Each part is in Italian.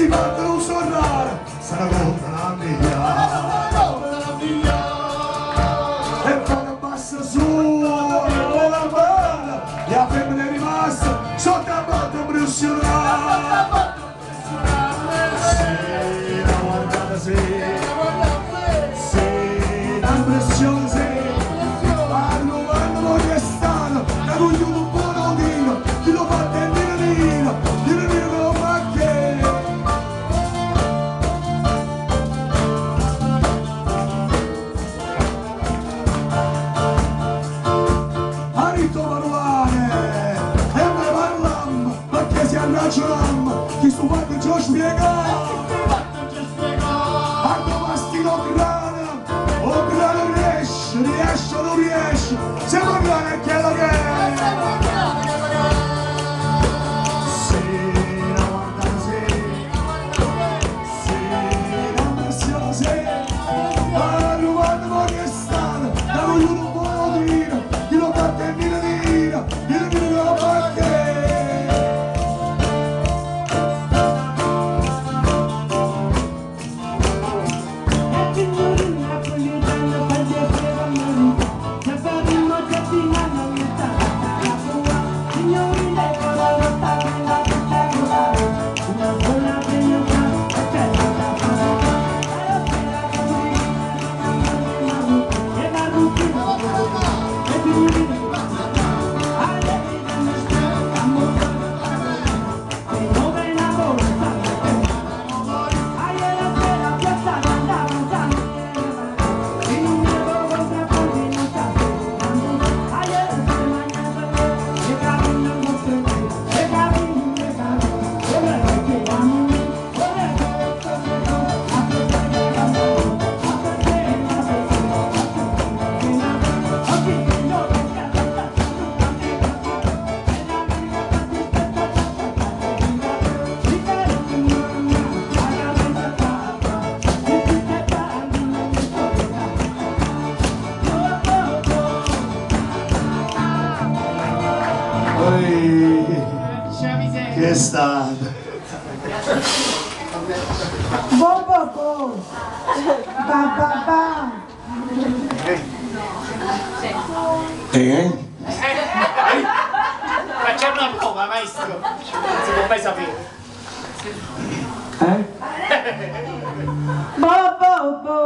si mandano suonare, sarà conta la mia. E poi abbassa su la mano, e la femmina è rimasta sotto la banda impressionata. Sì, la guardata sì, sì, l'impressione sì. Quando è stato, da cui un buono dino, chi lo fa tendere dino, dire che lo fa che. Arito Maruane, e me parlam, perché si arragionam, chi sto fatto già spiega. Quando mastino grana, o grana riesce o non riesce, siamo grana è quello che è. Sì, la guardata sì, sì, la pressione sì, ma rubando poi che è stato, da cui un buono dino, chi lo fa tendere dino, dire che lo fa che. Che è stato? Bo bo bo, ba ba ba. Facciamo una prova, maestro. Non si può mai sapere. Bo bo bo.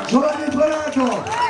Giovanni Donato!